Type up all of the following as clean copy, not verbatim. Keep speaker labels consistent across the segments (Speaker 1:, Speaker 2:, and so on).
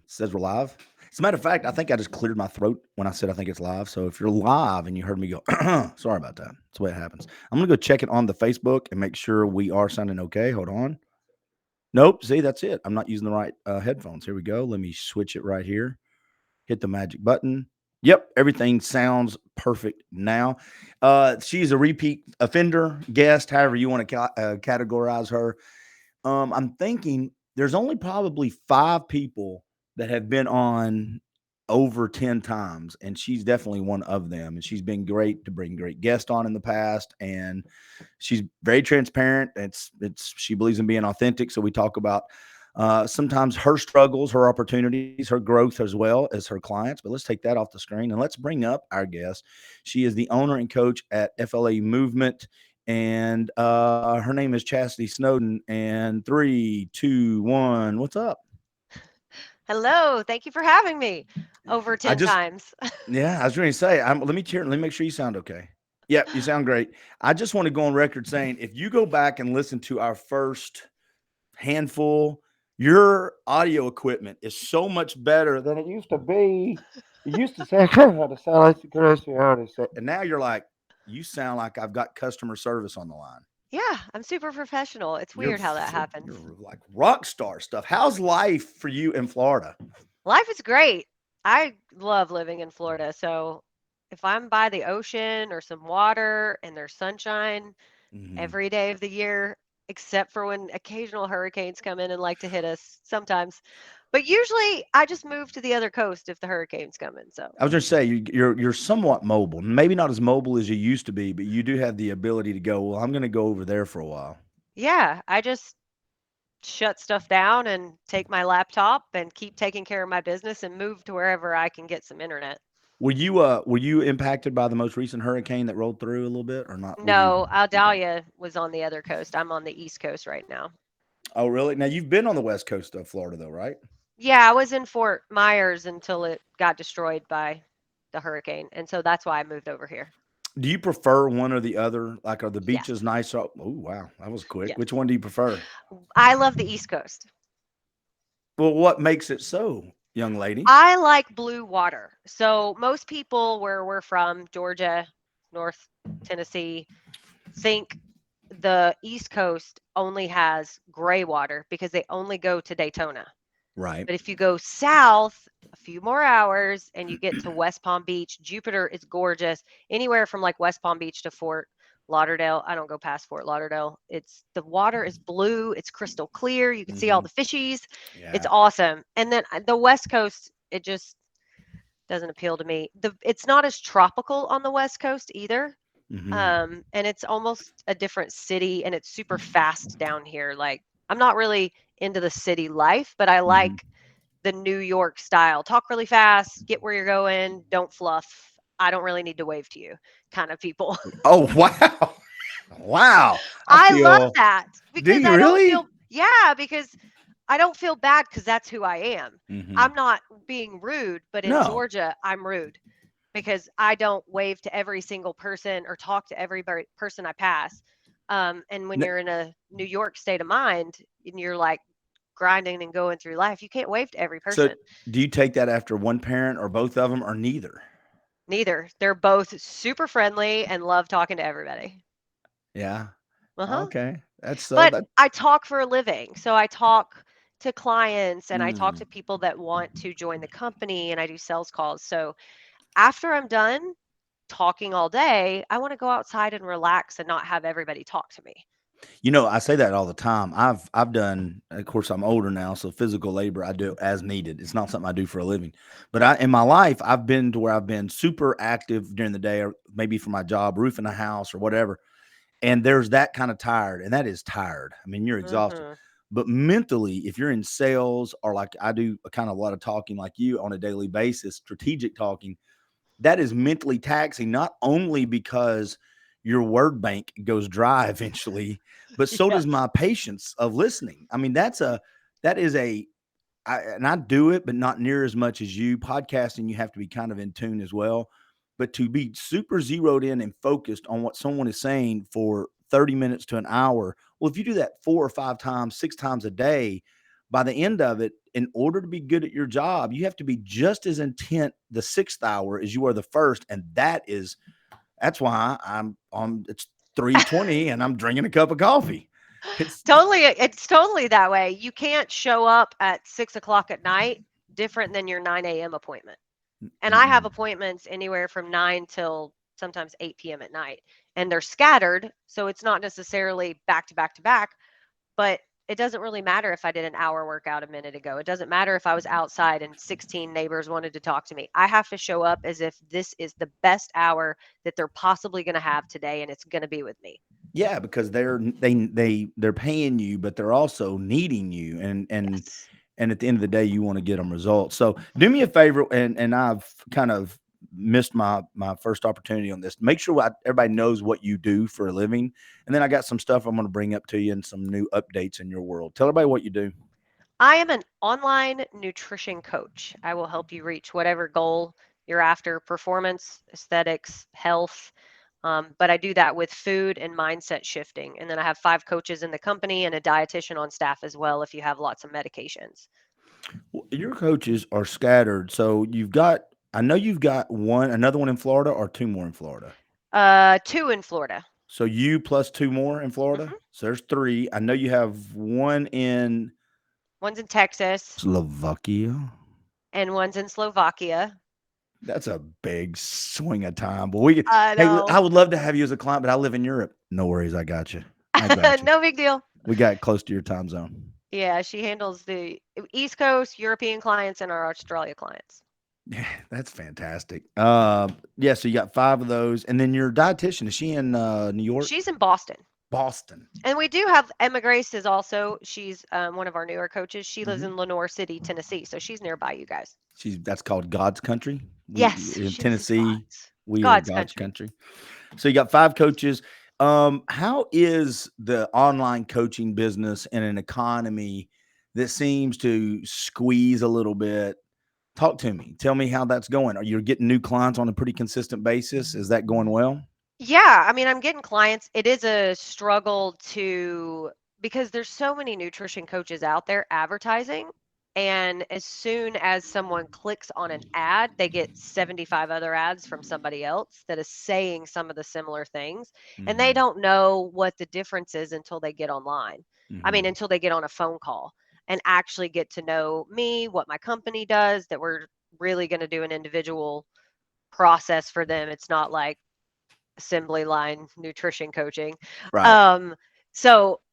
Speaker 1: Says we're live. As a matter of fact, I think I just cleared my throat when I said I think it's live. So if you're live and you heard me go, sorry about that. That's the way it happens. I'm gonna go check it on the Facebook and make sure we are sounding okay. Hold on. Nope. See, that's it. I'm not using the right headphones. Here we go. Let me switch it right here. Hit the magic button. Yep, everything sounds perfect now. She's a repeat offender, guest, however you want to categorize her. I'm thinking there's only probably 5 people that have been on over 10 times, and she's definitely one of them. And she's been great to bring great guests on in the past, and she's very transparent. It's she believes in being authentic. So we talk about sometimes her struggles, her opportunities, her growth, as well as her clients. But let's take that off the screen and let's bring up our guest. She is the owner and coach at FLA Movement, and her name is Chasity Snowden. And 3, 2, 1, what's up?
Speaker 2: Hello, thank you for having me over
Speaker 1: I
Speaker 2: 10
Speaker 1: just,
Speaker 2: times.
Speaker 1: yeah, I was going to say, let me cheer. Let me make sure you sound okay. Yep, you sound great. I just want to go on record saying if you go back and listen to our first handful, your audio equipment is so much better than it used to be. It used to sound to sound like the Christianity, and now you're like, you sound like I've got customer service on the line.
Speaker 2: Yeah, I'm super professional. It's weird how that happens.
Speaker 1: You're like rock star stuff. How's life for you in Florida?
Speaker 2: Life is great. I love living in Florida. So if I'm by the ocean or some water and there's sunshine
Speaker 1: Mhm.
Speaker 2: every day of the year, except for when occasional hurricanes come in and like to hit us sometimes. But usually I just move to the other coast if the hurricane's coming. So
Speaker 1: I was going to say you're somewhat mobile, maybe not as mobile as you used to be, but you do have the ability to go. Well, I'm going to go over there for a while.
Speaker 2: yeah, I just shut stuff down and take my laptop and keep taking care of my business and move to wherever I can get some internet.
Speaker 1: Were you impacted by the most recent hurricane that rolled through a little bit, or not? Were you
Speaker 2: No,
Speaker 1: okay?
Speaker 2: Aldalia was on the other coast. I'm on the East Coast right now.
Speaker 1: Oh, really? Now you've been on the west coast of Florida, though, right?
Speaker 2: Yeah, I was in Fort Myers until it got destroyed by the hurricane. And so that's why I moved over here.
Speaker 1: Do you prefer one or the other? Like, are the
Speaker 2: Yes.
Speaker 1: beaches nice? Oh, wow, that was quick.
Speaker 2: Yes.
Speaker 1: Which one do you prefer?
Speaker 2: I love the East Coast.
Speaker 1: Well, what makes it so, young lady?
Speaker 2: I like blue water. So most people where we're from, Georgia, North Tennessee, think the East Coast only has gray water because they only go to Daytona.
Speaker 1: Right.
Speaker 2: But if you go south a few more hours and you get to West Palm Beach, Jupiter is gorgeous. Anywhere from like West Palm Beach to Fort Lauderdale. I don't go past Fort Lauderdale. It's the water is blue, it's crystal clear. You can see all
Speaker 1: Hmm.
Speaker 2: the fishies. It's
Speaker 1: Yeah.
Speaker 2: awesome. And then the West Coast, it just doesn't appeal to me. It's not as tropical on the West Coast either.
Speaker 1: Hmm.
Speaker 2: And it's almost a different city and it's super fast down here. Like I'm not really into the city life, but I
Speaker 1: Hmm.
Speaker 2: like the New York style. Talk really fast, get where you're going, don't fluff. I don't really need to wave to you kind of people.
Speaker 1: Oh, wow. Wow. I
Speaker 2: I love
Speaker 1: feel.
Speaker 2: that
Speaker 1: Do
Speaker 2: because
Speaker 1: you
Speaker 2: I don't
Speaker 1: really?
Speaker 2: feel, yeah, because I don't feel bad because that's who I am.
Speaker 1: Hmm.
Speaker 2: I'm not being rude, but in
Speaker 1: No.
Speaker 2: Georgia, I'm rude because I don't wave to every single person or talk to every person I pass. And when
Speaker 1: N-
Speaker 2: you're in a New York state of mind and you're like grinding and going through life, you can't wave to every
Speaker 1: So,
Speaker 2: person.
Speaker 1: do you take that after one parent or both of them or neither?
Speaker 2: Neither. They're both super friendly and love talking to everybody.
Speaker 1: Yeah.
Speaker 2: Uh-huh.
Speaker 1: Okay. That's so
Speaker 2: But
Speaker 1: that.
Speaker 2: I talk for a living. So I talk to clients and I talk
Speaker 1: Mm.
Speaker 2: to people that want to join the company and I do sales calls. So after I'm done talking all day, I want to go outside and relax and not have everybody talk to me.
Speaker 1: You know, I say that all the time. I've done, of course, I'm older now, so physical labor I do as needed. It's not something I do for a living. But I in my life, I've been to where I've been super active during the day, or maybe for my job, roofing a house or whatever. And there's that kind of tired, and that is tired. I mean, you're exhausted.
Speaker 2: Mhm.
Speaker 1: But mentally, if you're in sales or like I do a kind of a lot of talking like you on a daily basis, strategic talking, that is mentally taxing, not only because your word bank goes dry eventually, but so does
Speaker 2: Yes.
Speaker 1: my patience of listening. I mean, that is and I do it, but not near as much as you. Podcasting, you have to be kind of in tune as well. But to be super zeroed in and focused on what someone is saying for 30 minutes to an hour, well, if you do that 4 or 5 times, 6 times a day, by the end of it, in order to be good at your job, you have to be just as intent the 6th hour as you are the first. And that's why I'm on, it's 3:20 and I'm drinking a cup of coffee. It's
Speaker 2: It's totally that way. You can't show up at 6 o'clock at night different than your 9 a.m. appointment. And I have appointments anywhere from 9 till sometimes 8 p.m. at night, and they're scattered. So it's not necessarily back to back to back, but it doesn't really matter if I did an hour workout a minute ago. It doesn't matter if I was outside and 16 neighbors wanted to talk to me. I have to show up as if this is the best hour that they're possibly going to have today, and it's going to be with me.
Speaker 1: Yeah, because they're paying you, but they're also needing you,
Speaker 2: Yes.
Speaker 1: and at the end of the day, you want to get them results. So do me a favor, and I've kind of missed my first opportunity on this. Make sure everybody knows what you do for a living, and then I got some stuff I'm going to bring up to you and some new updates in your world. Tell everybody what you do.
Speaker 2: I am an online nutrition coach. I will help you reach whatever goal you're after: performance, aesthetics, health. But I do that with food and mindset shifting. And then I have 5 coaches in the company and a dietitian on staff as well if you have lots of medications.
Speaker 1: Your coaches are scattered, so I know you've got another one in Florida, or 2 more in Florida.
Speaker 2: 2 in Florida.
Speaker 1: So you plus 2 more in Florida.
Speaker 2: Hmm.
Speaker 1: So there's 3. I know you have one in
Speaker 2: One's in Texas
Speaker 1: Slovakia.
Speaker 2: and one's in Slovakia.
Speaker 1: That's a big swing of time. But
Speaker 2: I
Speaker 1: hey, I
Speaker 2: know.
Speaker 1: would love to have you as a client, but I live in Europe. No worries, I got you. I got you.
Speaker 2: No big deal.
Speaker 1: We got close to your time zone.
Speaker 2: Yeah, she handles the East Coast European clients and our Australia clients.
Speaker 1: Yeah, that's fantastic. Yeah, so you got 5 of those, and then your dietitian, is she in New York,
Speaker 2: She's in Boston.
Speaker 1: Boston?
Speaker 2: And we do have Emma Grace is also, she's one of our newer coaches. She lives
Speaker 1: Hmm.
Speaker 2: in Lenore City, Tennessee. So she's nearby you guys.
Speaker 1: That's called God's country. We
Speaker 2: Yes,
Speaker 1: in
Speaker 2: this is
Speaker 1: Tennessee, we are
Speaker 2: God's
Speaker 1: God's
Speaker 2: country.
Speaker 1: country. So you got 5 coaches. How is the online coaching business in an economy that seems to squeeze a little bit? Talk to me. Tell me how that's going. Are you getting new clients on a pretty consistent basis? Is that going well?
Speaker 2: Yeah, I mean, I'm getting clients. It is a struggle because there's so many nutrition coaches out there advertising. And as soon as someone clicks on an ad, they get 75 other ads from somebody else that is saying some of the similar things. And they
Speaker 1: Mhm,
Speaker 2: don't know what the difference is until they get online. I mean,
Speaker 1: mhm.
Speaker 2: until they get on a phone call and actually get to know me, what my company does, that we're really going to do an individual process for them. It's not like assembly line nutrition coaching.
Speaker 1: Right.
Speaker 2: Um,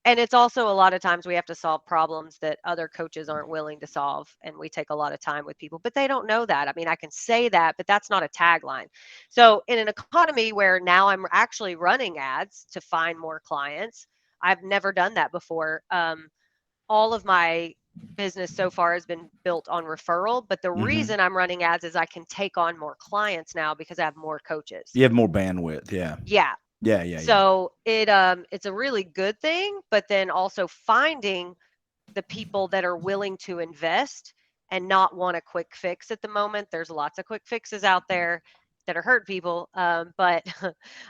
Speaker 2: and it's also a lot of times we have to solve problems that other coaches aren't willing to solve. And we take a lot of time with people, but they don't know that. I mean, I can say that, but that's not a tagline. So, in an economy where now I'm actually running ads to find more clients, I've never done that before. All of my business so far has been built on referral, but the
Speaker 1: Mhm.
Speaker 2: reason I'm running ads is I can take on more clients now because I have more coaches.
Speaker 1: You have more bandwidth. Yeah.
Speaker 2: Yeah.
Speaker 1: Yeah, yeah, yeah.
Speaker 2: So it's a really good thing, but then also finding the people that are willing to invest and not want a quick fix at the moment. There's lots of quick fixes out there that are hurting people. But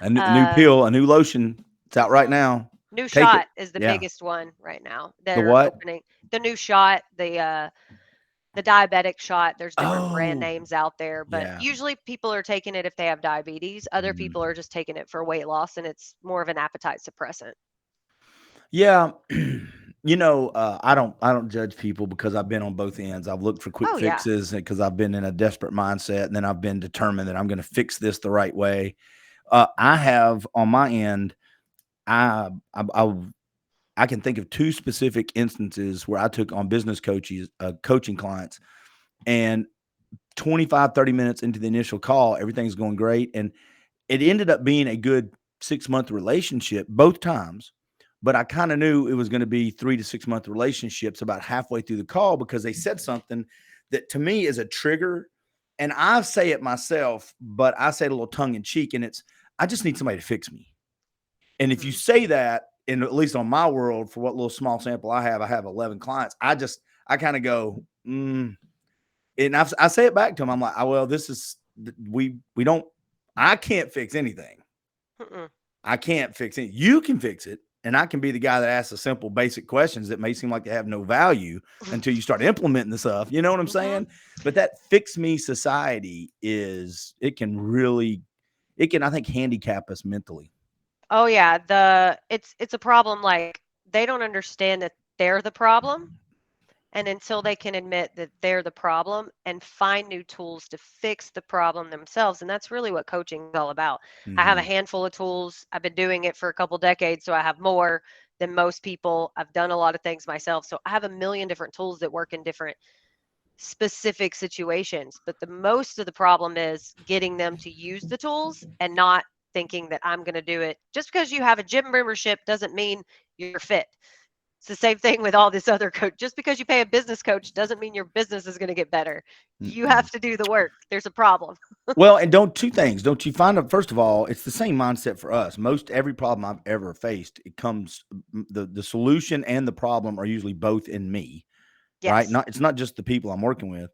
Speaker 1: A new
Speaker 2: uh,
Speaker 1: pill, a new lotion. It's out right
Speaker 2: mhm.
Speaker 1: now.
Speaker 2: New
Speaker 1: Take it.
Speaker 2: shot is the
Speaker 1: Yeah.
Speaker 2: biggest one right now.
Speaker 1: The
Speaker 2: They're
Speaker 1: what?
Speaker 2: opening the new shot, the diabetic shot. There's different brand
Speaker 1: Oh,
Speaker 2: names out there, but
Speaker 1: yeah.
Speaker 2: usually people are taking it if they have diabetes. Other
Speaker 1: Mhm.
Speaker 2: people are just taking it for weight loss, and it's more of an appetite suppressant.
Speaker 1: Yeah. I don't judge people because I've been on both ends. I've looked for quick
Speaker 2: Oh yeah.
Speaker 1: fixes because I've been in a desperate mindset, and then I've been determined that I'm going to fix this the right way. I have on my end, I, I I I can think of 2 specific instances where I took on business coaching clients, and 25, 30 minutes into the initial call, everything's going great. And it ended up being a good 6-month relationship both times. But I kind of knew it was going to be 3 to 6 month relationships about halfway through the call because they said something that to me is a trigger. And I say it myself, but I say it a little tongue in cheek. And it's, I just need somebody to fix me. And if you
Speaker 2: Hmm.
Speaker 1: say that, in at least on my world, for what little small sample I have 11 clients. I kind of go, and I say it back to them. I'm like, oh, well, this is, we don't, I can't fix anything.
Speaker 2: Mm-mm.
Speaker 1: I can't fix it. You can fix it. And I can be the guy that asks the simple, basic questions that may seem like they have no value until you start implementing the stuff. You know what I'm
Speaker 2: Mhm.
Speaker 1: saying? But that fix me society it can really, I think, handicap us mentally.
Speaker 2: Oh yeah, it's a problem. Like they don't understand that they're the problem, and until they can admit that they're the problem and find new tools to fix the problem themselves, and that's really what coaching is all about. I have a
Speaker 1: Hmm.
Speaker 2: handful of tools. I've been doing it for a couple decades, so I have more than most people. I've done a lot of things myself, so I have a million different tools that work in different specific situations. But the most of the problem is getting them to use the tools and not thinking that I'm going to do it. Just because you have a gym membership doesn't mean you're fit. It's the same thing with all this other coach. Just because you pay a business coach doesn't mean your business is going to get better. You
Speaker 1: Mm-mm.
Speaker 2: have to do the work. There's a problem.
Speaker 1: Well, and don't two things. Don't you find out? First of all, it's the same mindset for us. Most every problem I've ever faced, it comes the solution and the problem are usually both in me, right?
Speaker 2: Yes.
Speaker 1: Not It's not just the people I'm working with,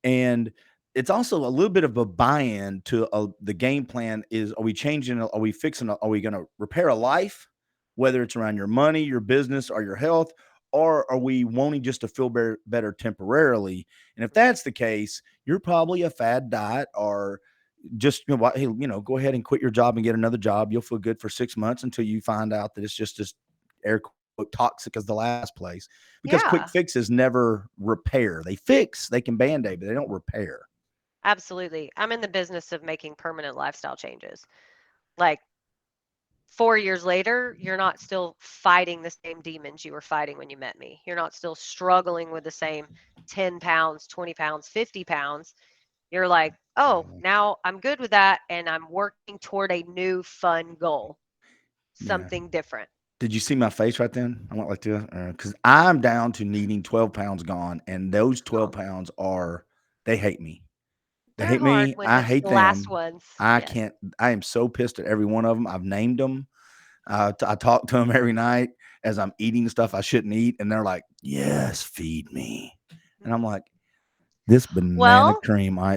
Speaker 1: and it's also a little bit of a buy-in to the game plan. Is Are we changing? Are we fixing? Are we going to repair a life, whether it's around your money, your business, or your health, or are we wanting just to feel better temporarily? And if that's the case, you're probably a fad diet or just, hey, go ahead and quit your job and get another job. You'll feel good for 6 months until you find out that it's just as air quote toxic as the last place. Because quick
Speaker 2: Yeah,
Speaker 1: fixes never repair. They fix, they can band-aid, but they don't repair.
Speaker 2: absolutely. I'm in the business of making permanent lifestyle changes. Like 4 years later, you're not still fighting the same demons you were fighting when you met me. You're not still struggling with the same 10 pounds, 20 pounds, 50 pounds. You're like, oh, now I'm good with that. And I'm working toward a new fun goal,
Speaker 1: Yeah.
Speaker 2: something different.
Speaker 1: Did you see my face right then? I went like this because I'm down to needing 12 pounds gone, and those 12
Speaker 2: Oh,
Speaker 1: pounds they hate me. They
Speaker 2: they're
Speaker 1: hate
Speaker 2: hard
Speaker 1: me.
Speaker 2: when
Speaker 1: I
Speaker 2: it's
Speaker 1: hate
Speaker 2: the last
Speaker 1: them.
Speaker 2: ones.
Speaker 1: I
Speaker 2: Yes.
Speaker 1: can't. I am so pissed at every one of them. I've named them. I talk to them every night as I'm eating stuff I shouldn't eat, and they're like, "Yes, feed me," and I'm like,
Speaker 2: Well,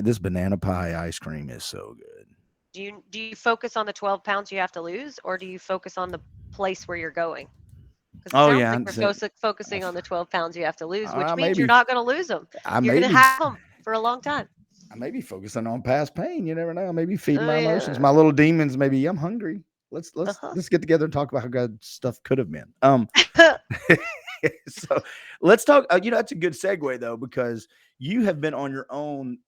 Speaker 1: this banana pie ice cream is so good."
Speaker 2: do you focus on the 12 pounds you have to lose, or do you focus on the place where you're going? Because it
Speaker 1: Oh
Speaker 2: sounds
Speaker 1: yeah,
Speaker 2: like we're focusing on the 12 pounds you have to lose, which
Speaker 1: I
Speaker 2: means you're
Speaker 1: maybe,
Speaker 2: not going to lose them.
Speaker 1: I
Speaker 2: You're going to
Speaker 1: maybe,
Speaker 2: have them for a long time.
Speaker 1: I may be focusing on past pain. You never know. Maybe feeding
Speaker 2: Oh
Speaker 1: my emotions,
Speaker 2: yeah.
Speaker 1: my little demons. Maybe I'm hungry. Let's let's
Speaker 2: Uh-huh.
Speaker 1: let's get together and talk about how good stuff could have been. So let's talk. That's a good segue though, because you have been on your own,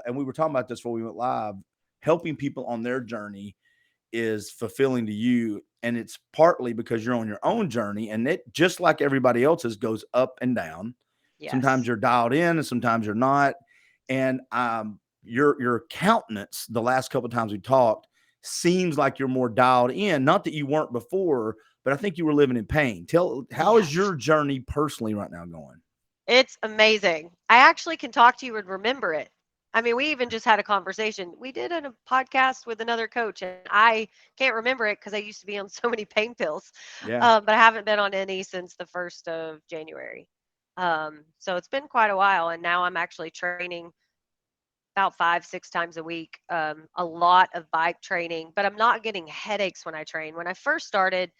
Speaker 1: and we were talking about this before we went live. Helping people on their journey is fulfilling to you, and it's partly because you're on your own journey, and it just like everybody else's goes up and down. Sometimes
Speaker 2: Yes.
Speaker 1: you're dialed in, and sometimes you're not. And your countenance the last couple of times we talked seems like you're more dialed in. Not that you weren't before, but I think you were living in pain. How is
Speaker 2: Yes.
Speaker 1: your journey personally right now going?
Speaker 2: It's amazing. I actually can talk to you and remember it. I mean, we even just had a conversation. We did a podcast with another coach, and I can't remember it because I used to be on so many pain pills.
Speaker 1: Yeah.
Speaker 2: But I haven't been on any since the 1st of January. So it's been quite a while. And now I'm actually training about 5, 6 times a week, a lot of bike training, but I'm not getting headaches when I train. When I first started,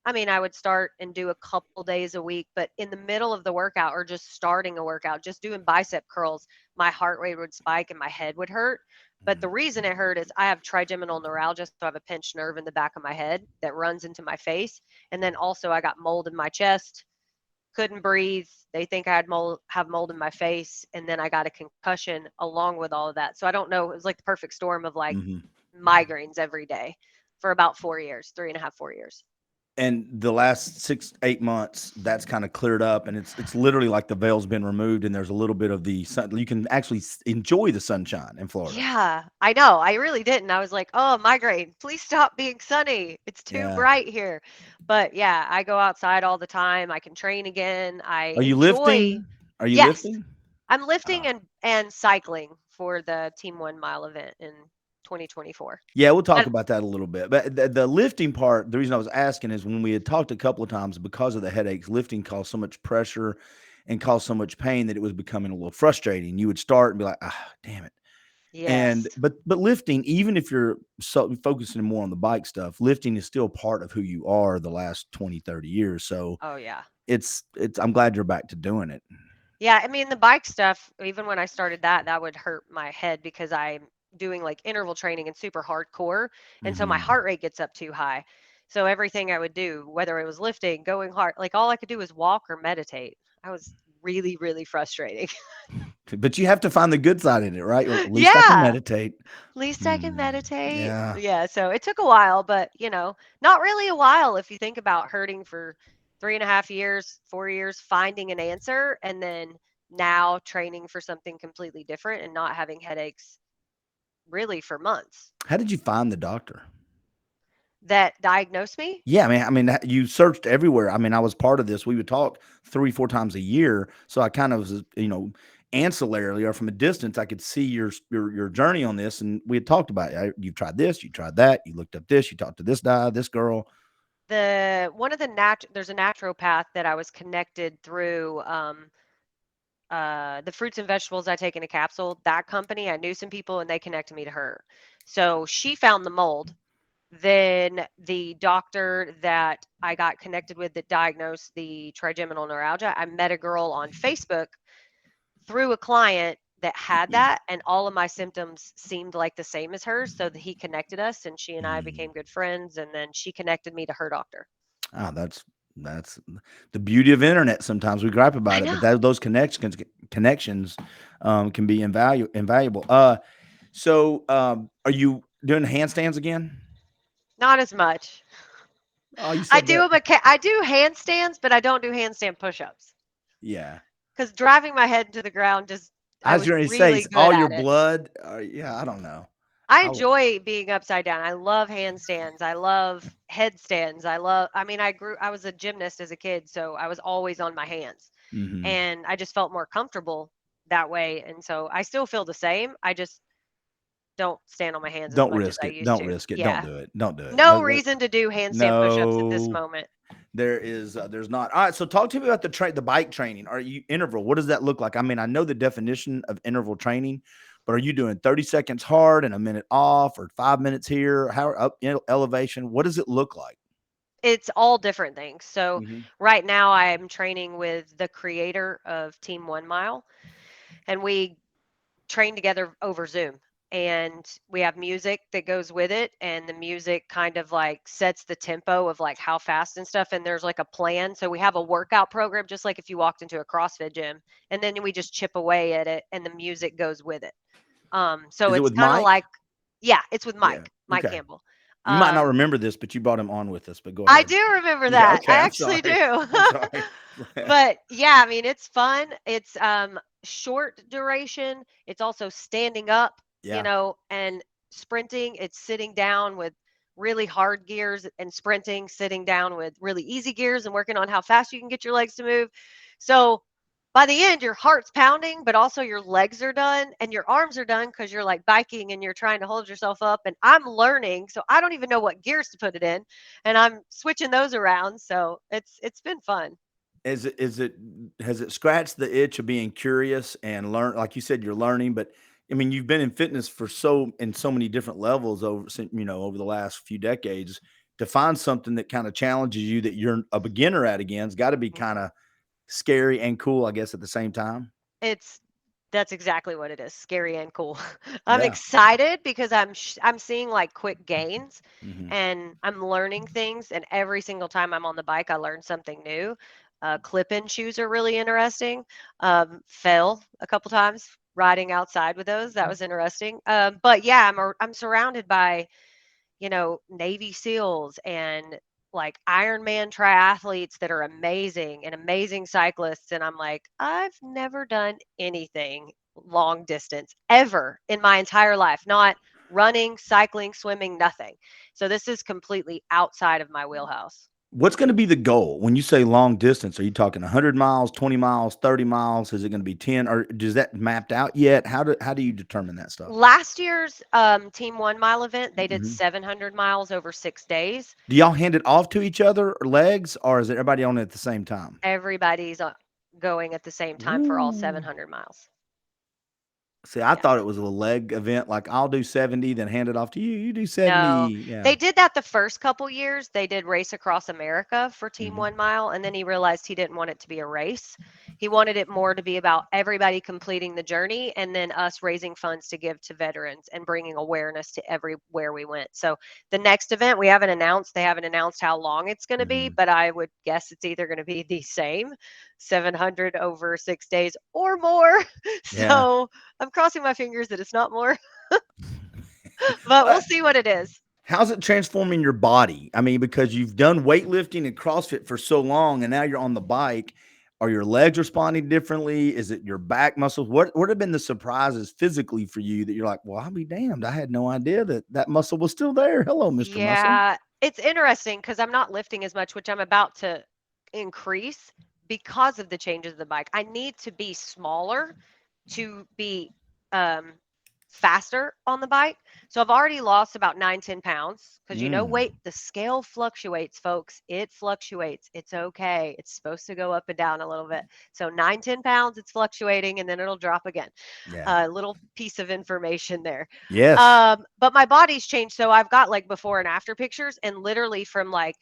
Speaker 2: I mean, I would start and do a couple days a week, but in the middle of the workout or just starting a workout, just doing bicep curls, my heart rate would spike and my head would hurt. But the reason it hurt is I have trigeminal neuralgia, so I have a pinched nerve in the back of my head that runs into my face. And then also I got mold in my chest, couldn't breathe. They think I have mold in my face, and then I got a concussion along with all of that. So I don't know. It was like the perfect storm of like
Speaker 1: Hmm.
Speaker 2: migraines every day for about 4 years, 3.5, 4 years.
Speaker 1: And the last 6, 8 months, that's kind of cleared up, and it's literally like the veil's been removed, and there's a little bit of the sun. You can actually enjoy the sunshine in Florida.
Speaker 2: Yeah, I know. I really didn't. I was like, oh, migraine, please stop being sunny. It's too
Speaker 1: Yeah.
Speaker 2: bright here. But yeah, I go outside all the time. I can train again. I
Speaker 1: Are you
Speaker 2: enjoy,
Speaker 1: lifting? Are you
Speaker 2: yes,
Speaker 1: lifting?
Speaker 2: I'm lifting
Speaker 1: Uh,
Speaker 2: and cycling for the Team 1 Mile event in 2024.
Speaker 1: yeah, we'll talk
Speaker 2: And
Speaker 1: about that a little bit. But the lifting part, the reason I was asking is when we had talked a couple of times because of the headaches, lifting caused so much pressure and caused so much pain that it was becoming a little frustrating. You would start and be like, ah, damn it. And
Speaker 2: Yes.
Speaker 1: but lifting, even if you're so focusing more on the bike stuff, lifting is still part of who you are the last 20, 30 years. So
Speaker 2: Oh yeah.
Speaker 1: it's I'm glad you're back to doing it.
Speaker 2: Yeah, I mean the bike stuff, even when I started that, that would hurt my head because I'm doing like interval training and super hardcore, and so my
Speaker 1: Mhm.
Speaker 2: heart rate gets up too high. So everything I would do, whether it was lifting, going hard, like all I could do was walk or meditate. I was really, really frustrating.
Speaker 1: But you have to find the good side in it, right? Well, at least I can
Speaker 2: Yeah,
Speaker 1: meditate.
Speaker 2: least I can
Speaker 1: Mm,
Speaker 2: meditate.
Speaker 1: yeah.
Speaker 2: Yeah, so it took a while, but not really a while if you think about hurting for 3.5 years, 4 years, finding an answer, and then now training for something completely different and not having headaches really for months.
Speaker 1: How did you find the doctor?
Speaker 2: That diagnosed me?
Speaker 1: Yeah, I mean, you searched everywhere. I mean, I was part of this. We would talk 3, 4 times a year, so I kind of was, ancillarily or from a distance, I could see your journey on this, and we had talked about it. You've tried this, you tried that, you looked up this, you talked to this guy, this girl.
Speaker 2: One of the there's a naturopath that I was connected through the fruits and vegetables I take in a capsule. That company, I knew some people and they connected me to her. So she found the mold. Then the doctor that I got connected with that diagnosed the trigeminal neuralgia, I met a girl on Facebook through a client that had that, and all of my symptoms seemed like the same as hers. So that he connected us, and she and I
Speaker 1: Mm.
Speaker 2: became good friends. And then she connected me to her doctor.
Speaker 1: Ah, that's the beauty of internet. Sometimes we gripe
Speaker 2: I
Speaker 1: about it, but
Speaker 2: know.
Speaker 1: those connections can be invaluable. So are you doing handstands again?
Speaker 2: Not as much.
Speaker 1: Oh, you said that.
Speaker 2: I do handstands, but I don't do handstand push-ups
Speaker 1: Yeah.
Speaker 2: because driving my head into the ground just
Speaker 1: I
Speaker 2: I
Speaker 1: was
Speaker 2: was
Speaker 1: going to say,
Speaker 2: really
Speaker 1: it's
Speaker 2: good
Speaker 1: all your
Speaker 2: at it.
Speaker 1: blood. Yeah, I don't know.
Speaker 2: I
Speaker 1: I would.
Speaker 2: enjoy being upside down. I love handstands. I love headstands. I mean, I was a gymnast as a kid, so I was always on my hands.
Speaker 1: Mhm.
Speaker 2: And I just felt more comfortable that way. And so I still feel the same. I just don't stand on my hands as
Speaker 1: Don't
Speaker 2: much as
Speaker 1: risk
Speaker 2: I
Speaker 1: it.
Speaker 2: used
Speaker 1: Don't
Speaker 2: to.
Speaker 1: risk it. Don't
Speaker 2: Yeah.
Speaker 1: do it. Don't do it.
Speaker 2: No reason to do handstand push-ups at this
Speaker 1: No.
Speaker 2: moment.
Speaker 1: There's not. All right. So talk to me about the bike training. Are you interval? What does that look like? I mean, I know the definition of interval training, but are you doing 30 seconds hard and a minute off, or 5 minutes here? How up elevation? What does it look like?
Speaker 2: It's all different things. So
Speaker 1: Mhm.
Speaker 2: right now I'm training with the creator of Team 1 Mile, and we train together over Zoom. And we have music that goes with it, and the music kind of like sets the tempo of like how fast and stuff. And there's like a plan. So we have a workout program, just like if you walked into a CrossFit gym, and then we just chip away at it, and the music goes with it. So
Speaker 1: Is it
Speaker 2: it's
Speaker 1: with
Speaker 2: kind of
Speaker 1: Mike?
Speaker 2: like, yeah, it's with
Speaker 1: Yeah.
Speaker 2: Mike
Speaker 1: Okay.
Speaker 2: Campbell.
Speaker 1: You might not
Speaker 2: Um,
Speaker 1: remember this, but you brought him on with us. But go
Speaker 2: I
Speaker 1: ahead.
Speaker 2: do remember
Speaker 1: Yeah.
Speaker 2: that.
Speaker 1: Okay.
Speaker 2: I
Speaker 1: I'm
Speaker 2: actually
Speaker 1: sorry.
Speaker 2: do.
Speaker 1: I'm sorry.
Speaker 2: But yeah, I mean, it's fun. It's short duration. It's also standing up,
Speaker 1: Yeah.
Speaker 2: and sprinting. It's sitting down with really hard gears and sprinting, sitting down with really easy gears and working on how fast you can get your legs to move. So by the end, your heart's pounding, but also your legs are done and your arms are done because you're like biking and you're trying to hold yourself up. And I'm learning, so I don't even know what gears to put it in, and I'm switching those around. So it's been fun.
Speaker 1: Is it has it scratched the itch of being curious and learn, like you said, you're learning, but I mean, you've been in fitness for so many different levels over the last few decades. To find something that kind of challenges you that you're a beginner at again, has got to be kind
Speaker 2: Mhm.
Speaker 1: of scary and cool, I guess, at the same time.
Speaker 2: It's That's exactly what it is, scary and cool. I'm
Speaker 1: Yeah.
Speaker 2: excited because I'm seeing, like, quick gains,
Speaker 1: Mhm.
Speaker 2: and I'm learning things, and every single time I'm on the bike, I learn something new. Clip-in shoes are really interesting. Fell a couple times riding outside with those, that was interesting. But yeah, I'm surrounded by Navy SEALs and like Ironman triathletes that are amazing and amazing cyclists. And I'm like, I've never done anything long distance ever in my entire life, not running, cycling, swimming, nothing. So this is completely outside of my wheelhouse.
Speaker 1: What's gonna be the goal when you say long distance? Are you talking 100 miles, 20 miles, 30 miles? Is it gonna be 10, or does that mapped out yet? How do you determine that stuff?
Speaker 2: Last year's Team 1 Mile event, they did
Speaker 1: Mhm.
Speaker 2: 700 miles over 6 days.
Speaker 1: Do y'all hand it off to each other or legs, or is it everybody on it at the same time?
Speaker 2: Everybody's going at the same time for all
Speaker 1: Ooh.
Speaker 2: 700 miles.
Speaker 1: See, I
Speaker 2: Yeah.
Speaker 1: thought it was a leg event. Like I'll do 70, then hand it off to you. You do 70.
Speaker 2: No,
Speaker 1: Yeah.
Speaker 2: they did that the first couple years. They did Race Across America for Team
Speaker 1: Mhm.
Speaker 2: 1 Mile, and then he realized he didn't want it to be a race. He wanted it more to be about everybody completing the journey and then us raising funds to give to veterans and bringing awareness to everywhere we went. So the next event we haven't announced, they haven't announced how long it's going to be,
Speaker 1: Mhm.
Speaker 2: but I would guess it's either going to be the same 700 over 6 days or more.
Speaker 1: Yeah.
Speaker 2: So I'm crossing my fingers that it's not more, but we'll
Speaker 1: But
Speaker 2: see what it is.
Speaker 1: how's it transforming your body? I mean, because you've done weightlifting and CrossFit for so long, and now you're on the bike. Are your legs responding differently? Is it your back muscles? What have been the surprises physically for you that you're like, well, I'll be damned. I had no idea that that muscle was still there. Hello, Mr. Muscle.
Speaker 2: Yeah, it's interesting because I'm not lifting as much, which I'm about to increase because of the changes of the bike. I need to be smaller to be um, faster on the bike. So I've already lost about 9, 10 pounds because
Speaker 1: Mm,
Speaker 2: weight, the scale fluctuates, folks. It fluctuates. It's okay. It's supposed to go up and down a little bit. So 9, 10 pounds, it's fluctuating and then it'll drop again.
Speaker 1: yeah.
Speaker 2: A little piece of information there.
Speaker 1: Yes.
Speaker 2: But my body's changed. So I've got like before and after pictures, and literally from like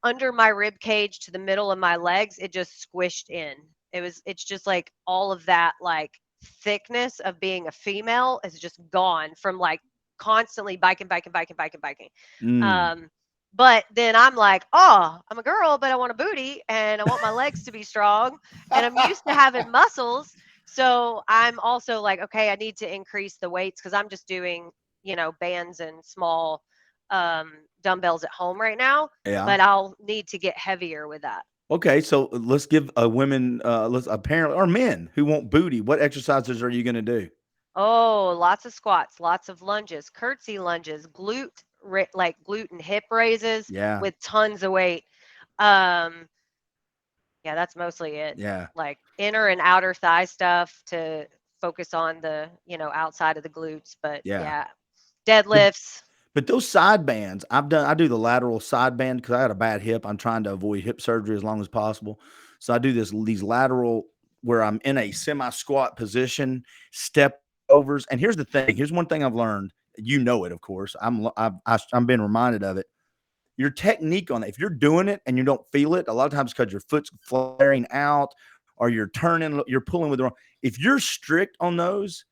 Speaker 2: under my rib cage to the middle of my legs, it just squished in. It's just like all of that like thickness of being a female is just gone from like constantly biking, biking, biking, biking, biking.
Speaker 1: Mm.
Speaker 2: Um, but then I'm like, oh, I'm a girl, but I want a booty and I want my legs to be strong. And I'm used to having muscles. So I'm also like, okay, I need to increase the weights because I'm just doing, bands and small dumbbells at home right now.
Speaker 1: Yeah.
Speaker 2: But I'll need to get heavier with that.
Speaker 1: Okay, so let's give women, let's apparently or men who want booty. What exercises are you going to do?
Speaker 2: Oh, lots of squats, lots of lunges, curtsy lunges, like glute and hip raises
Speaker 1: Yeah,
Speaker 2: with tons of weight. Um, Yeah, that's mostly it.
Speaker 1: yeah,
Speaker 2: Like inner and outer thigh stuff to focus on the, outside of the glutes. But
Speaker 1: yeah.
Speaker 2: yeah,
Speaker 1: But
Speaker 2: deadlifts.
Speaker 1: but those side bands, I do the lateral side band because I had a bad hip. I'm trying to avoid hip surgery as long as possible. So I do these lateral where I'm in a semi squat position, step overs. And here's the thing. Here's one thing I've learned. You know it, of course. I'm being reminded of it. Your technique on it. If you're doing it and you don't feel it, a lot of times because your foot's flaring out or you're turning, you're pulling with the wrong. If you're strict on those,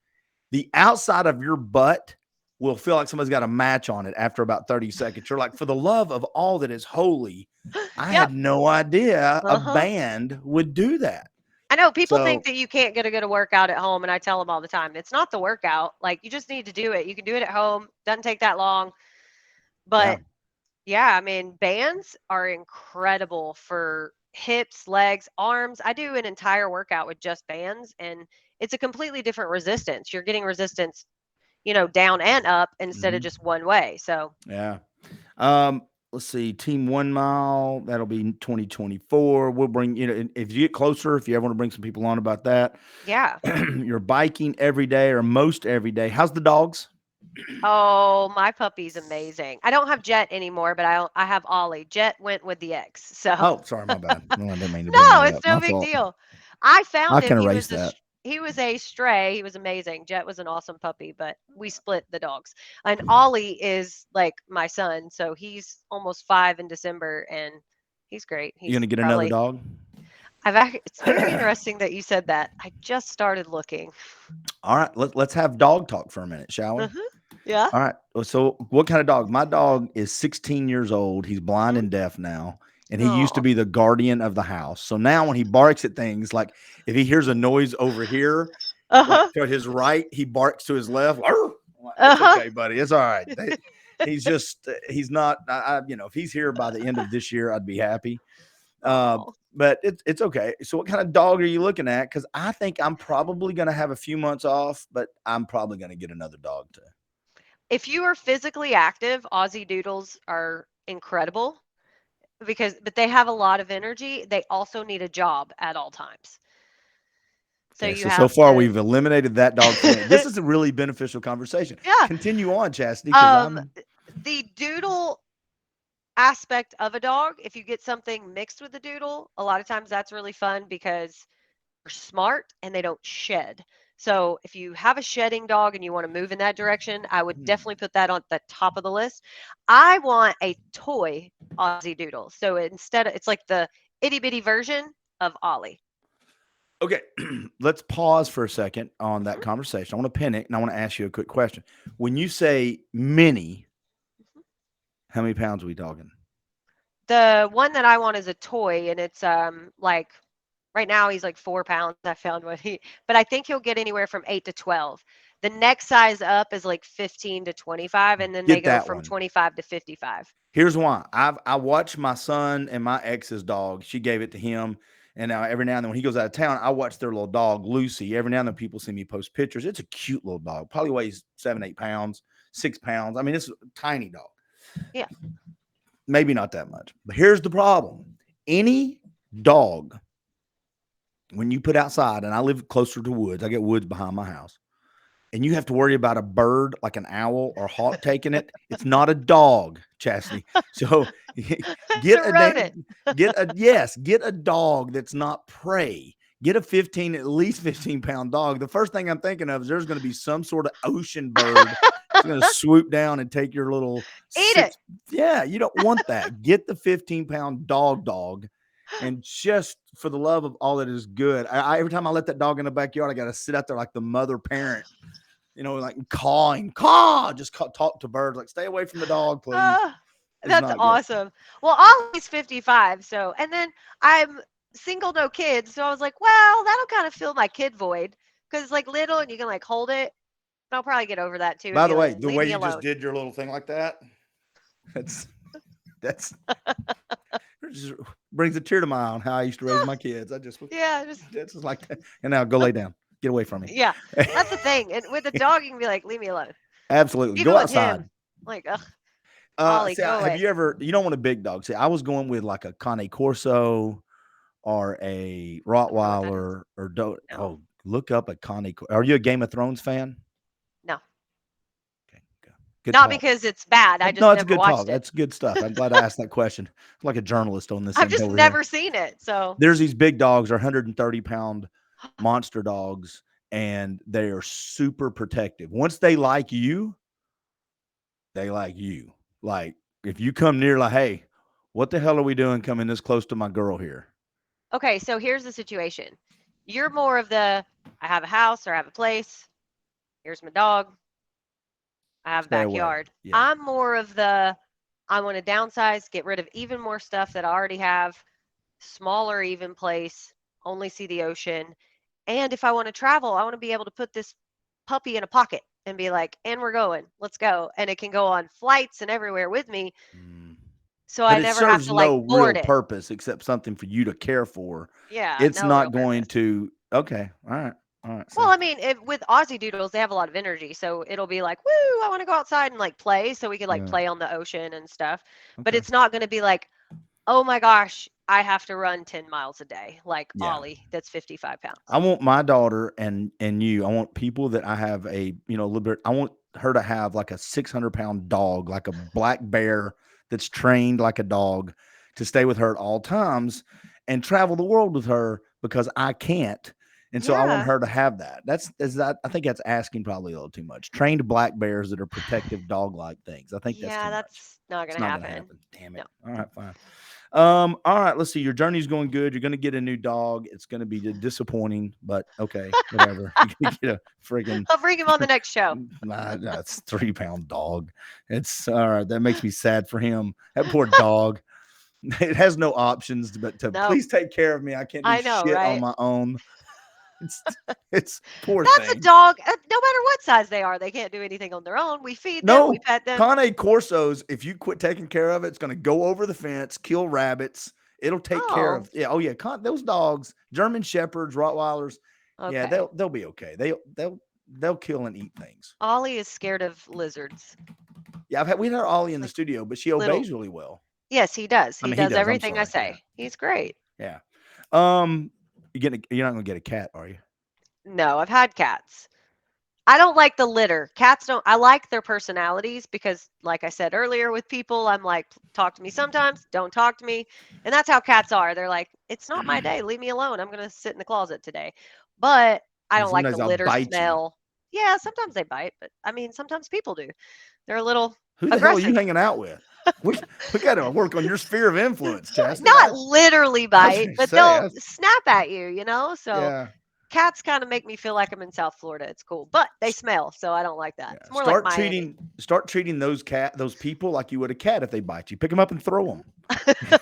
Speaker 1: the outside of your butt will feel like somebody's got a match on it after about 30 seconds. You're like, for the love of all that is holy, I
Speaker 2: Yep.
Speaker 1: had no idea a
Speaker 2: Uh-huh.
Speaker 1: band would do that.
Speaker 2: I know people think
Speaker 1: So,
Speaker 2: that you can't get a good workout at home, and I tell them all the time, it's not the workout. Like you just need to do it. You can do it at home. Doesn't take that long.
Speaker 1: yeah.
Speaker 2: But yeah, I mean, bands are incredible for hips, legs, arms. I do an entire workout with just bands, and it's a completely different resistance. You're getting resistance, down and up instead of
Speaker 1: Mhm.
Speaker 2: just one way. So,
Speaker 1: Yeah. Let's see, Team 1 Mile, that'll be 2024. We'll bring, if you get closer, if you ever want to bring some people on about that,
Speaker 2: yeah.
Speaker 1: you're biking every day or most every day. How's the dogs?
Speaker 2: Oh, my puppy's amazing. I don't have Jet anymore, but I have Ollie. Jet went with the ex. So,
Speaker 1: Oh, sorry, my bad. No, I didn't mean to bring
Speaker 2: no,
Speaker 1: that
Speaker 2: it's
Speaker 1: up.
Speaker 2: no
Speaker 1: My
Speaker 2: big
Speaker 1: fault.
Speaker 2: deal. I found
Speaker 1: I
Speaker 2: him.
Speaker 1: can erase that.
Speaker 2: He was a stray. He was amazing. Jet was an awesome puppy, but we split the dogs. And Ollie is like my son, so he's almost 5 in December, and he's great.
Speaker 1: You
Speaker 2: He's
Speaker 1: gonna get another
Speaker 2: probably.
Speaker 1: dog?
Speaker 2: It's very interesting that you said that. I just started looking.
Speaker 1: All right, let's have dog talk for a minute, shall we?
Speaker 2: Uh-huh. Yeah.
Speaker 1: All right. So, what kind of dog? My dog is 16 years old. He's blind
Speaker 2: Hmm.
Speaker 1: and deaf now, and he used to
Speaker 2: Oh.
Speaker 1: be the guardian of the house. So now, when he barks at things, like if he hears a noise over here, like
Speaker 2: Uh-huh.
Speaker 1: to his right, he barks to his left. "Arr!" I'm like, it's
Speaker 2: Uh-huh.
Speaker 1: okay, buddy. It's all right. He's just he's not. If he's here by the end of this year, I'd be happy. Uh,
Speaker 2: Oh.
Speaker 1: but it's okay. So, what kind of dog are you looking at? Because I think I'm probably going to have a few months off, but I'm probably going to get another dog too.
Speaker 2: If you are physically active, Aussie Doodles are incredible but they have a lot of energy. They also need a job at all times. So
Speaker 1: Okay,
Speaker 2: you
Speaker 1: so
Speaker 2: have
Speaker 1: far
Speaker 2: to
Speaker 1: we've eliminated that dog for me. This is a really beneficial conversation.
Speaker 2: Yeah.
Speaker 1: Continue on, Chastity, because
Speaker 2: Um
Speaker 1: I'm
Speaker 2: the doodle aspect of a dog, if you get something mixed with the doodle, a lot of times that's really fun because they're smart and they don't shed. So if you have a shedding dog and you want to move in that direction, I would definitely put that on the top of the list. I want a toy Aussie Doodle. So instead of, it's like the itty bitty version of Ollie.
Speaker 1: Okay, let's pause for a second on that
Speaker 2: Mhm,
Speaker 1: conversation. I want to pin it, and I want to ask you a quick question. When you say mini,
Speaker 2: mhm.
Speaker 1: how many pounds are we talking?
Speaker 2: The one that I want is a toy, and it's like right now he's like 4 pounds. I found what but I think he'll get anywhere from 8 to 12. The next size up is like 15 to 25, and then they
Speaker 1: Get
Speaker 2: go
Speaker 1: that
Speaker 2: from
Speaker 1: one.
Speaker 2: 25 to 55.
Speaker 1: Here's why. I watched my son and my ex's dog. She gave it to him. And now every now and then when he goes out of town, I watch their little dog, Lucy. Every now and then people see me post pictures. It's a cute little dog. Probably weighs 7, 8 pounds, 6 pounds. I mean, it's a tiny dog.
Speaker 2: Yeah.
Speaker 1: Maybe not that much. But here's the problem. Any dog, when you put outside, and I live closer to woods, I get woods behind my house, and you have to worry about a bird like an owl or hawk taking it, it's not a dog, Chastity. So
Speaker 2: It's
Speaker 1: get
Speaker 2: a
Speaker 1: a
Speaker 2: rodent.
Speaker 1: get a dog that's not prey. Get a 15, at least 15-pound dog. The first thing I'm thinking of is there's going to be some sort of ocean bird that's going to swoop down and take your little
Speaker 2: Eat it.
Speaker 1: 6. Yeah, you don't want that. Get the 15-pound dog. And just for the love of all that is good, every time I let that dog in the backyard, I got to sit out there like the mother parent, like caw, just talk to birds, like stay away from the dog, please.
Speaker 2: Ah,
Speaker 1: It's
Speaker 2: that's
Speaker 1: not good.
Speaker 2: awesome. Well, Ollie's 55, so and then I'm single, no kids, so I was like, well, that'll kind of fill my kid void because it's like little and you can like hold it. And I'll probably get over that too and
Speaker 1: By
Speaker 2: be
Speaker 1: the way,
Speaker 2: like,
Speaker 1: the
Speaker 2: leave
Speaker 1: way
Speaker 2: me
Speaker 1: you just
Speaker 2: alone.
Speaker 1: did your little thing like that, that's that's it just brings a tear to my eye on how I used to raise my kids.
Speaker 2: Yeah, just
Speaker 1: That's just like that. And now go lay down. Get away from me.
Speaker 2: yeah, that's the thing. And with the dog, you can be like, leave me alone.
Speaker 1: Absolutely.
Speaker 2: Even
Speaker 1: Go
Speaker 2: with
Speaker 1: outside.
Speaker 2: him, like, ugh, Ollie,
Speaker 1: See,
Speaker 2: go
Speaker 1: have
Speaker 2: away.
Speaker 1: you ever? You don't want a big dog. See, I was going with like a Cane Corso or a
Speaker 2: I don't know what that is.
Speaker 1: Rottweiler or
Speaker 2: No,
Speaker 1: look up a Cane. Are you a Game of Thrones fan?
Speaker 2: no,
Speaker 1: Okay, good
Speaker 2: not
Speaker 1: talk.
Speaker 2: because it's bad. I
Speaker 1: No,
Speaker 2: just
Speaker 1: it's a
Speaker 2: never
Speaker 1: good talk.
Speaker 2: watched it.
Speaker 1: That's good stuff. I'm glad I asked that question. I'm like a journalist on this
Speaker 2: I've
Speaker 1: end
Speaker 2: just
Speaker 1: over here.
Speaker 2: never seen it. So,
Speaker 1: There's these big dogs, are 130-pound monster dogs, and they are super protective. Once they like you, they like you. Like if you come near, like, hey, what the hell are we doing coming this close to my girl here?
Speaker 2: okay, so here's the situation. You're more of the I have a house or I have a place. Here's my dog. I have a
Speaker 1: Stay away.
Speaker 2: backyard.
Speaker 1: Yeah.
Speaker 2: I'm more of the I want to downsize, get rid of even more stuff that I already have, smaller even place, only see the ocean. And if I want to travel, I want to be able to put this puppy in a pocket and be like, and we're going, let's go. And it can go on flights and everywhere with me.
Speaker 1: Mm.
Speaker 2: So
Speaker 1: But
Speaker 2: I
Speaker 1: it
Speaker 2: never have
Speaker 1: serves
Speaker 2: to like
Speaker 1: no real
Speaker 2: board it.
Speaker 1: purpose except something for you to care for.
Speaker 2: Yeah,
Speaker 1: It's
Speaker 2: no real
Speaker 1: not going
Speaker 2: purpose.
Speaker 1: to. Okay. All right. All right.
Speaker 2: Well,
Speaker 1: See.
Speaker 2: I mean, with Aussie Doodles, they have a lot of energy, so it'll be like, "Woo, I want to go outside and like play," so we could like
Speaker 1: Yeah.
Speaker 2: play on the ocean and stuff. But
Speaker 1: Okay.
Speaker 2: it's not going to be like, "Oh my gosh, I have to run 10 miles a day," like
Speaker 1: Yeah.
Speaker 2: Ollie, that's 55
Speaker 1: I
Speaker 2: pounds.
Speaker 1: want my daughter and you. I want people that I have a little bit. I want her to have like a 600-pound dog, like a black bear that's trained like a dog, to stay with her at all times and travel the world with her because I can't. And so I want
Speaker 2: Yeah,
Speaker 1: her to have that. I think that's asking probably a little too much. Trained black bears that are protective dog like things. I think that's
Speaker 2: yeah,
Speaker 1: too much.
Speaker 2: that's not
Speaker 1: It's
Speaker 2: going to
Speaker 1: not going to
Speaker 2: happen.
Speaker 1: happen. Damn
Speaker 2: No.
Speaker 1: it. All right, fine. All right, let's see. Your journey's going good. You're going to get a new dog. It's going to be disappointing, but okay, whatever. You're going to get a friggin'
Speaker 2: I'll bring him on the next show.
Speaker 1: that's 3-pound dog. It's all right. That makes me sad for him. That poor dog. It has no options but to
Speaker 2: No,
Speaker 1: please take care of me. I can't do
Speaker 2: I know,
Speaker 1: shit on
Speaker 2: right?
Speaker 1: my own. It's it's poor
Speaker 2: That's a
Speaker 1: thing.
Speaker 2: dog. No matter what size they are, they can't do anything on their own. We feed them, we
Speaker 1: No,
Speaker 2: pet them.
Speaker 1: Cane Corsos, if you quit taking care of it, it's going to go over the fence, kill rabbits. It'll take care
Speaker 2: Oh,
Speaker 1: of. Yeah, oh yeah, those dogs, German shepherds, Rottweilers, yeah,
Speaker 2: okay.
Speaker 1: they'll be okay. They'll kill and eat things.
Speaker 2: Ollie is scared of lizards.
Speaker 1: Yeah, we had her Ollie in the
Speaker 2: Like
Speaker 1: studio, but she
Speaker 2: little.
Speaker 1: obeys really well.
Speaker 2: Yes, he does.
Speaker 1: I
Speaker 2: He
Speaker 1: mean, he
Speaker 2: does
Speaker 1: does. I'm
Speaker 2: everything I
Speaker 1: sorry. Yeah,
Speaker 2: say. He's great.
Speaker 1: yeah. You're not gonna get a cat, are you?
Speaker 2: No, I've had cats. I don't like the litter. Cats don't, I like their personalities because, like I said earlier, with people, I'm like, talk to me sometimes, don't talk to me. And that's how cats are. They're like, it's not my day. Leave me alone. I'm going to sit in the closet today. But I
Speaker 1: And
Speaker 2: don't like the
Speaker 1: sometimes I'll
Speaker 2: litter
Speaker 1: bite you.
Speaker 2: smell. Yeah, sometimes they bite, but I mean, sometimes people do. They're a little
Speaker 1: Who the hell are you
Speaker 2: aggressive.
Speaker 1: hanging out with? We got to work on your sphere of influence, Chastity.
Speaker 2: Not literally
Speaker 1: I was
Speaker 2: bite,
Speaker 1: going to
Speaker 2: but
Speaker 1: say,
Speaker 2: they'll snap at you, you know? So
Speaker 1: yeah,
Speaker 2: cats kind of make me feel like I'm in South Florida. It's cool, but they smell, so I don't like that.
Speaker 1: yeah.
Speaker 2: It's more like Miami.
Speaker 1: Start treating those people like you would a cat if they bite you. Pick them up and throw them.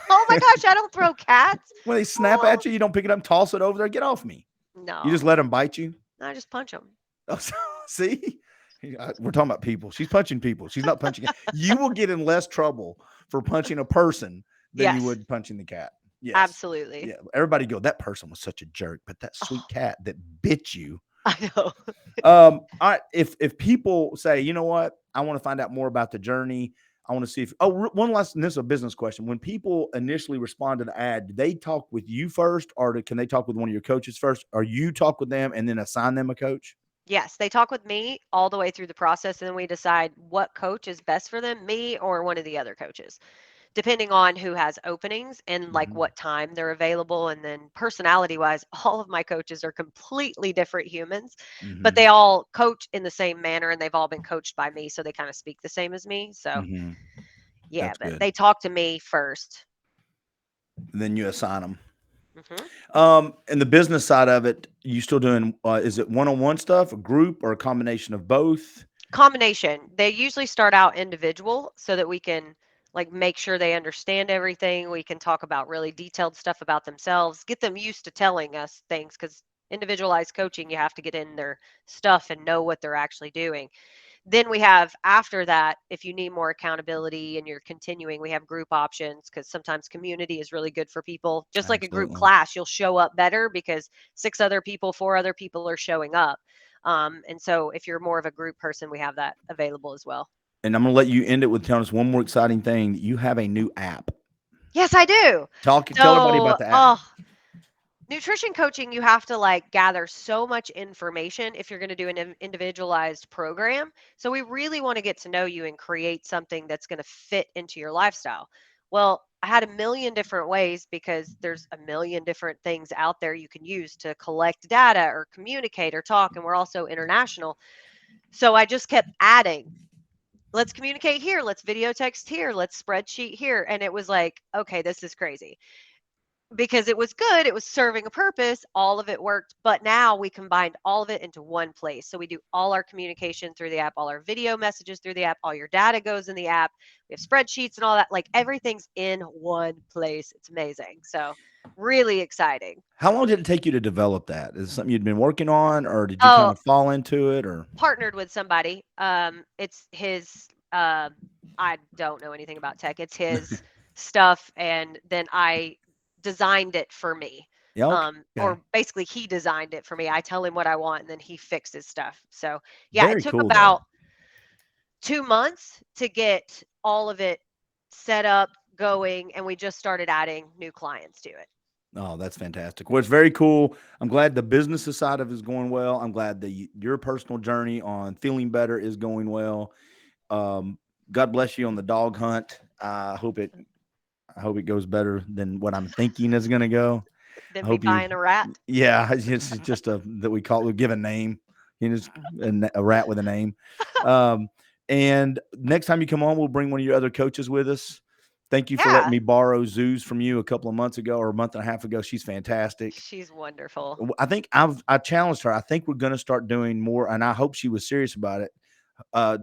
Speaker 2: Oh my gosh, I don't throw cats.
Speaker 1: When they snap
Speaker 2: Oh,
Speaker 1: at you, you don't pick it up, toss it over there. Get off me. You just
Speaker 2: no,
Speaker 1: let them bite you.
Speaker 2: I just punch them.
Speaker 1: Oh, see, we're talking about people. She's punching people. She's not punching. You will get in less trouble for punching a person than you
Speaker 2: Yes,
Speaker 1: would punching the cat. Yes.
Speaker 2: absolutely.
Speaker 1: Yeah. Everybody go, that person was such a jerk, but that sweet
Speaker 2: Oh,
Speaker 1: cat that bit you.
Speaker 2: I know.
Speaker 1: All right. If people say, you know what, I want to find out more about the journey. I want to see if, one last, and this is a business question. When people initially respond to the ad, do they talk with you first, or can they talk with one of your coaches first? Or you talk with them and then assign them a coach?
Speaker 2: Yes, they talk with me all the way through the process, and then we decide what coach is best for them, me or one of the other coaches, depending on who has openings and like
Speaker 1: Mhm.
Speaker 2: what time they're available. And then personality wise, all of my coaches are completely different humans, but
Speaker 1: Mhm.
Speaker 2: they all coach in the same manner and they've all been coached by me. So they kind of speak the same as me. So
Speaker 1: Mhm.
Speaker 2: yeah,
Speaker 1: That's
Speaker 2: but
Speaker 1: good.
Speaker 2: they talk to me first.
Speaker 1: And then you assign them.
Speaker 2: Hmm.
Speaker 1: And the business side of it, you still doing? Is it one-on-one stuff, a group, or a combination of both?
Speaker 2: Combination. They usually start out individual so that we can like make sure they understand everything. We can talk about really detailed stuff about themselves, get them used to telling us things because individualized coaching, you have to get in their stuff and know what they're actually doing. Then we have after that, if you need more accountability and you're continuing, we have group options because sometimes community is really good for people. Just like a group
Speaker 1: Absolutely.
Speaker 2: class, you'll show up better because six other people, four other people are showing up. And so if you're more of a group person, we have that available as well.
Speaker 1: And I'm gonna let you end it with telling us one more exciting thing. You have a new app.
Speaker 2: Yes, I do.
Speaker 1: Tell everybody
Speaker 2: So,
Speaker 1: about the app.
Speaker 2: nutrition coaching, you have to like gather so much information if you're going to do an individualized program. So we really want to get to know you and create something that's going to fit into your lifestyle. Well, I had a million different ways because there's a million different things out there you can use to collect data or communicate or talk. And we're also international. So I just kept adding, let's communicate here, let's video text here, let's spreadsheet here. And it was like, okay, this is crazy because it was good, it was serving a purpose, all of it worked, but now we combined all of it into one place. So we do all our communication through the app, all our video messages through the app, all your data goes in the app. We have spreadsheets and all that, like everything's in one place. It's amazing. So really exciting.
Speaker 1: How long did it take you to develop that? Is it something you'd been working on, or did you kind
Speaker 2: Oh,
Speaker 1: of fall into it, or?
Speaker 2: partnered with somebody. It's his I don't know anything about tech. It's his stuff and then I designed it for me.
Speaker 1: Yeah. Okay.
Speaker 2: Or basically he designed it for me. I tell him what I want and then he fixes stuff. So, yeah, it
Speaker 1: Very
Speaker 2: took
Speaker 1: cool, though.
Speaker 2: about 2 months to get all of it set up, going, and we just started adding new clients to it.
Speaker 1: Oh, that's fantastic. Well, it's very cool. I'm glad the business side of it is going well. I'm glad that your personal journey on feeling better is going well. Um, God bless you on the dog hunt. I hope it goes better than what I'm thinking is going to go. I
Speaker 2: Then me
Speaker 1: hope you,
Speaker 2: buying a rat.
Speaker 1: yeah, it's just a that we give a name, just a rat with a name. Um, and next time you come on, we'll bring one of your other coaches with us. Thank you for letting
Speaker 2: Yeah,
Speaker 1: me borrow Zeus from you a couple of months ago or a month and a half ago. She's fantastic.
Speaker 2: she's wonderful.
Speaker 1: I think I challenged her. I think we're going to start doing more, and I hope she was serious about it.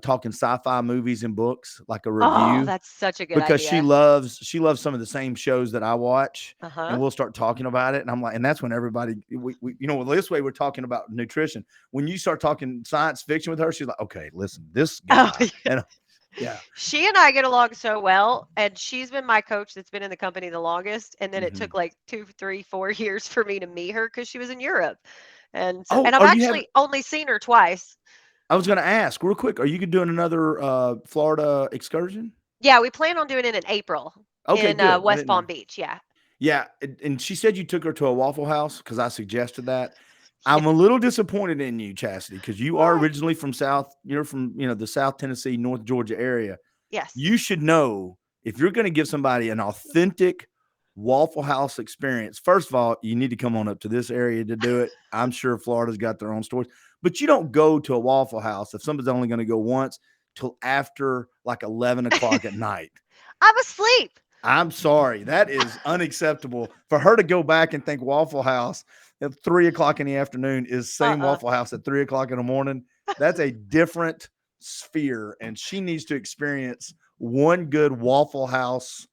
Speaker 1: Talking sci-fi movies and books, like a
Speaker 2: Oh,
Speaker 1: review,
Speaker 2: that's such a good
Speaker 1: because
Speaker 2: idea.
Speaker 1: she loves some of the same shows that I watch, and
Speaker 2: Uh-huh.
Speaker 1: we'll start talking about it. And I'm like, and that's when everybody, this way we're talking about nutrition. When you start talking science fiction with her, she's like, okay, listen, this
Speaker 2: Oh,
Speaker 1: guy, and yeah,
Speaker 2: she and I get along so well, and she's been my coach that's been in the company the longest. And then it
Speaker 1: hmm
Speaker 2: took like 2, 3, 4 years for me to meet her because she was in Europe, and so
Speaker 1: Oh,
Speaker 2: and I've
Speaker 1: are you having?
Speaker 2: actually only seen her twice.
Speaker 1: I was going to ask real quick. Are you doing another Florida excursion?
Speaker 2: Yeah, we plan on doing it in April
Speaker 1: Okay,
Speaker 2: in
Speaker 1: good. I
Speaker 2: West
Speaker 1: didn't know.
Speaker 2: Palm Beach. Yeah,
Speaker 1: Yeah, and she said you took her to a Waffle House because I suggested that. I'm a
Speaker 2: yes.
Speaker 1: little disappointed in you, Chastity, because you are
Speaker 2: What?
Speaker 1: originally from You're from the South Tennessee, North Georgia area.
Speaker 2: Yes.
Speaker 1: You should know if you're going to give somebody an authentic Waffle House experience. First of all, you need to come on up to this area to do it. I'm sure Florida's got their own stores, but you don't go to a Waffle House if somebody's only going to go once till after like 11 o'clock at night.
Speaker 2: I'm asleep.
Speaker 1: I'm sorry. That is unacceptable for her to go back and think Waffle House at 3 o'clock in the afternoon is same Waffle House at 3 o'clock in the morning. That's a different sphere. And she needs to experience one good Waffle House,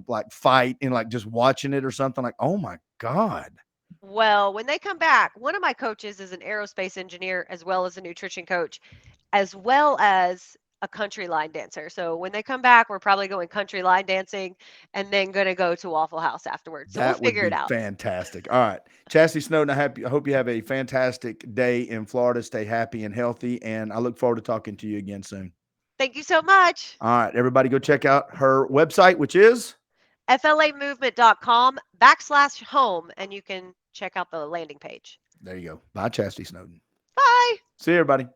Speaker 1: like fight and like just watching it or something like, oh my God.
Speaker 2: Well, when they come back, one of my coaches is an aerospace engineer as well as a nutrition coach, as well as a country line dancer. So when they come back, we're probably going country line dancing and then going to go to Waffle House afterwards. So we'll
Speaker 1: That would
Speaker 2: figure it
Speaker 1: be
Speaker 2: out.
Speaker 1: fantastic. All right. Chasity Snowden, I hope you have a fantastic day in Florida. Stay happy and healthy. And I look forward to talking to you again soon.
Speaker 2: Thank you so much.
Speaker 1: All right. Everybody go check out her website, which is
Speaker 2: FLAmovement.com/home, and you can check out the landing page.
Speaker 1: there you go. Bye, Chasity Snowden.
Speaker 2: Bye.
Speaker 1: See you, everybody.